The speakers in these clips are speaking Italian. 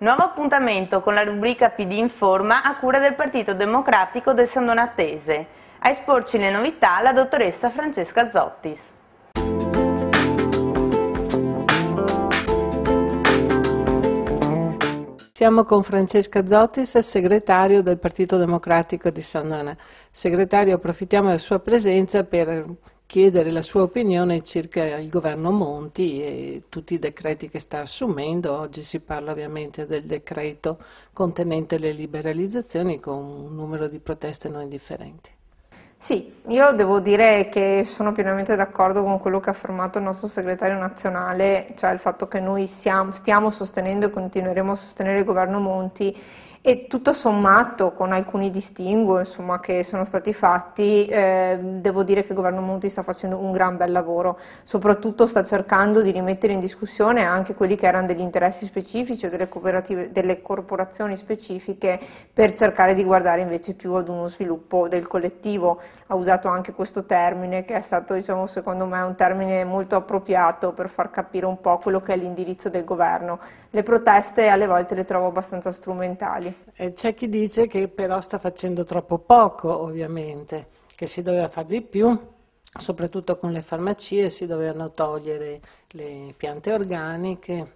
Nuovo appuntamento con la rubrica PD Informa a cura del Partito Democratico del San Donatese. A esporci le novità la dottoressa Francesca Zottis. Siamo con Francesca Zottis, segretario del Partito Democratico di San Donà. Segretario, approfittiamo della sua presenza per chiedere la sua opinione circa il governo Monti e tutti i decreti che sta assumendo. Oggi si parla ovviamente del decreto contenente le liberalizzazioni con un numero di proteste non indifferenti. Sì, io devo dire che sono pienamente d'accordo con quello che ha affermato il nostro segretario nazionale, cioè il fatto che noi stiamo sostenendo e continueremo a sostenere il governo Monti, e tutto sommato, con alcuni distinguo insomma, che sono stati fatti, devo dire che il governo Monti sta facendo un gran bel lavoro, soprattutto sta cercando di rimettere in discussione anche quelli che erano degli interessi specifici o delle corporazioni specifiche, per cercare di guardare invece più ad uno sviluppo del collettivo. Ha usato anche questo termine che è stato, diciamo, secondo me un termine molto appropriato per far capire un po' quello che è l'indirizzo del governo. Le proteste alle volte le trovo abbastanza strumentali. C'è chi dice che però sta facendo troppo poco, ovviamente, che si doveva fare di più, soprattutto con le farmacie si dovevano togliere le piante organiche.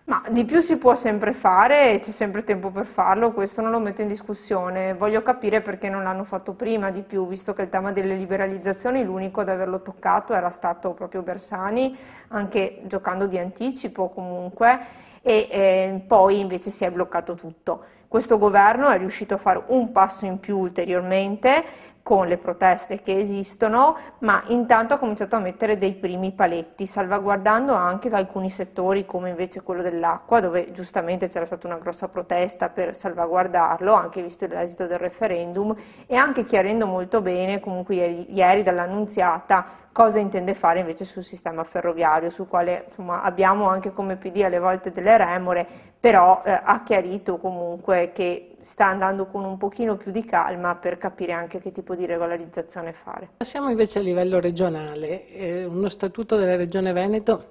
Ma di più si può sempre fare e c'è sempre tempo per farlo, questo non lo metto in discussione. Voglio capire perché non l'hanno fatto prima di più, visto che il tema delle liberalizzazioni l'unico ad averlo toccato era stato proprio Bersani, anche giocando di anticipo comunque, e poi invece si è bloccato tutto. Questo governo è riuscito a fare un passo in più ulteriormente con le proteste che esistono, ma intanto ha cominciato a mettere dei primi paletti, salvaguardando anche alcuni settori come invece quello dell'acqua, dove giustamente c'era stata una grossa protesta per salvaguardarlo, anche visto l'esito del referendum, e anche chiarendo molto bene, comunque ieri dall'Annunziata, cosa intende fare invece sul sistema ferroviario, sul quale insomma, abbiamo anche come PD alle volte delle remore, però ha chiarito comunque che sta andando con un pochino più di calma per capire anche che tipo di regolarizzazione fare. Passiamo invece a livello regionale. Uno statuto della Regione Veneto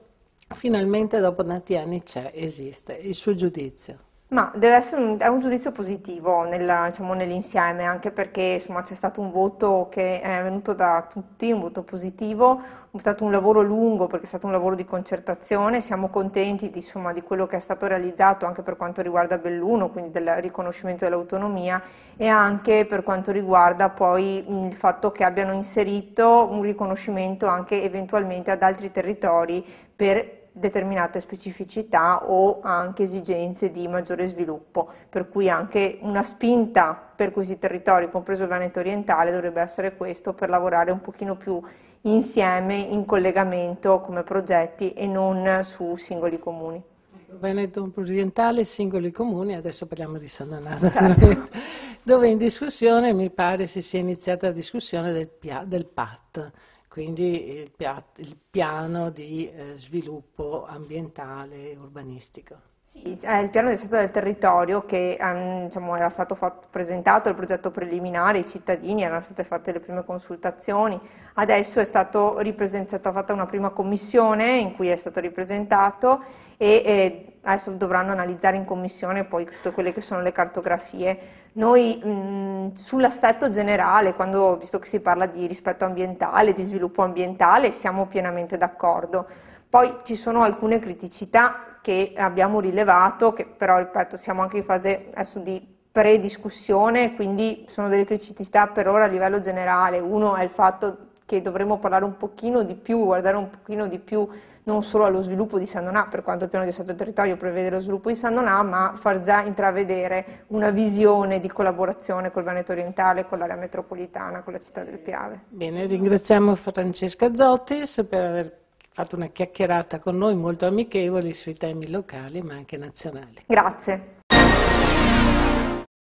finalmente dopo tanti anni esiste. Il suo giudizio? Ma deve essere è un giudizio positivo diciamo, nell'insieme, anche perché insomma, c'è stato un voto che è venuto da tutti, un voto positivo, è stato un lavoro lungo perché è stato un lavoro di concertazione, siamo contenti insomma, di quello che è stato realizzato anche per quanto riguarda Belluno, quindi del riconoscimento dell'autonomia, e anche per quanto riguarda poi il fatto che abbiano inserito un riconoscimento anche eventualmente ad altri territori per determinate specificità o anche esigenze di maggiore sviluppo, per cui anche una spinta per questi territori, compreso il Veneto orientale, dovrebbe essere questo, per lavorare un pochino più insieme, in collegamento come progetti e non su singoli comuni. Veneto orientale, singoli comuni, adesso parliamo di San Donato, Certo. dove in discussione mi pare si sia iniziata la discussione del PAT, quindi il piano di sviluppo ambientale e urbanistico. Sì, è il piano di stato del territorio che diciamo, era stato presentato il progetto preliminare, i cittadini erano state fatte le prime consultazioni, adesso è stata fatta una prima commissione in cui è stato ripresentato e adesso dovranno analizzare in commissione poi tutte quelle che sono le cartografie. Noi sull'assetto generale, visto che si parla di rispetto ambientale, di sviluppo ambientale, siamo pienamente d'accordo. Poi ci sono alcune criticità che abbiamo rilevato, che però, ripeto, siamo anche in fase adesso di prediscussione, quindi sono delle criticità per ora a livello generale. Uno è il fatto che dovremmo parlare un pochino di più, guardare un pochino di più non solo allo sviluppo di San Donà, per quanto il piano di stato del territorio prevede lo sviluppo di San Donà, ma far già intravedere una visione di collaborazione col Veneto orientale, con l'area metropolitana, con la città del Piave. Bene, ringraziamo Francesca Zottis per aver fatto una chiacchierata con noi molto amichevoli sui temi locali ma anche nazionali. Grazie.